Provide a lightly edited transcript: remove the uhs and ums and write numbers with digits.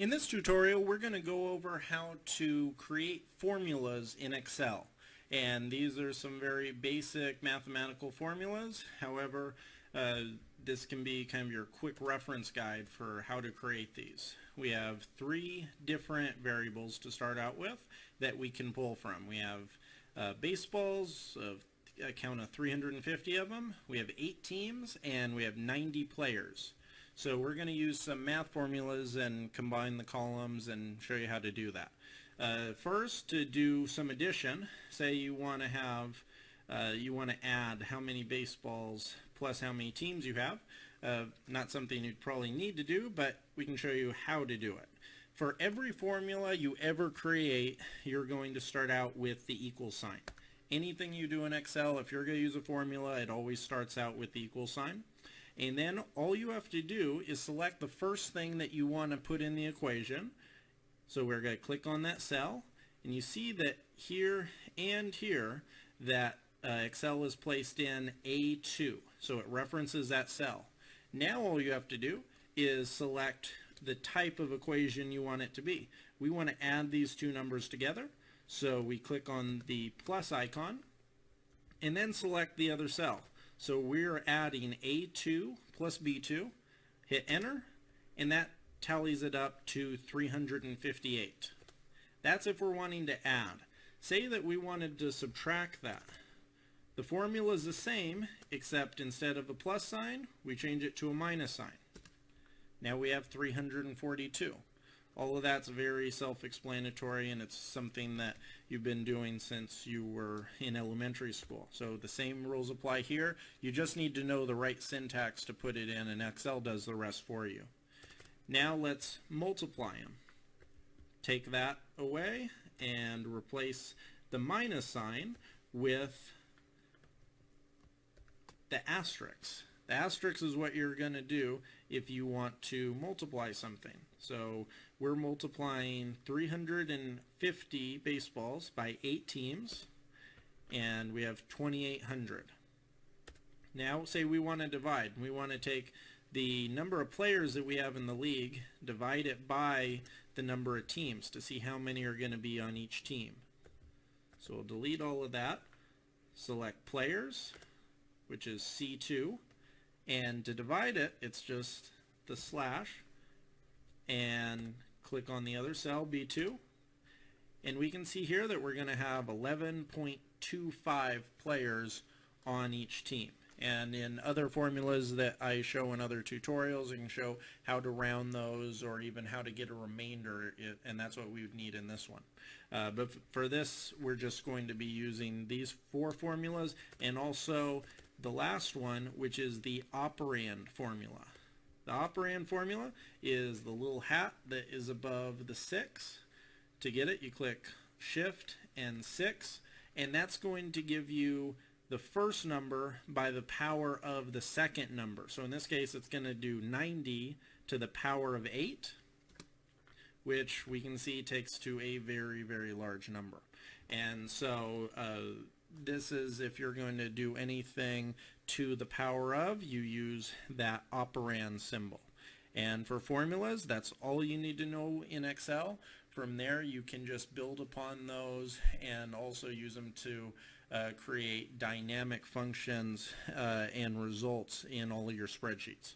In this tutorial, we're going to go over how to create formulas in Excel. And these are some very basic mathematical formulas. However, this can be kind of your quick reference guide for how to create these. We have 3 different variables to start out with that we can pull from. We have baseballs, a count of 350 of them. We have 8 teams, and we have 90 players. So we're going to use some math formulas and combine the columns and show you how to do that. First, to do some addition, say you want to add how many baseballs plus how many teams you have. Not something you'd probably need to do, but we can show you how to do it. For every formula you ever create, you're going to start out with the equal sign. Anything you do in Excel, if you're going to use a formula, it always starts out with the equal sign. And then all you have to do is select the first thing that you want to put in the equation. So we're going to click on that cell, and you see that here and here that Excel is placed in A2. So it references that cell. Now all you have to do is select the type of equation you want it to be. We want to add these two numbers together. So we click on the plus icon and then select the other cell. So we're adding A2 plus B2, hit enter, and that tallies it up to 358. That's if we're wanting to add. Say that we wanted to subtract that. The formula is the same, except instead of a plus sign, we change it to a minus sign. Now we have 342. All of that's very self-explanatory, and it's something that you've been doing since you were in elementary school. So the same rules apply here. You just need to know the right syntax to put it in, and Excel does the rest for you. Now let's multiply them. Take that away and replace the minus sign with the asterisk. The asterisk is what you're going to do if you want to multiply something. So we're multiplying 350 baseballs by 8 teams, and we have 2,800. Now say we want to divide. We want to take the number of players that we have in the league, divide it by the number of teams to see how many are going to be on each team. So we'll delete all of that, select players, which is C2, and to divide it, it's just the slash, and click on the other cell, B2, and we can see here that we're going to have 11.25 players on each team. And in other formulas that I show in other tutorials, I can show how to round those or even how to get a remainder, and that's what we would need in this one. But for this, we're just going to be using these 4 formulas and also the last one, which is the operand formula. The operand formula is the little hat that is above the 6. To get it, you click Shift and 6, and that's going to give you the first number by the power of the second number. So in this case, it's going to do 90 to the power of 8, which we can see takes to a very, very large number. And so this is if you're going to do anything to the power of, you use that operand symbol. And for formulas, that's all you need to know in Excel. From there, you can just build upon those and also use them to create dynamic functions and results in all of your spreadsheets.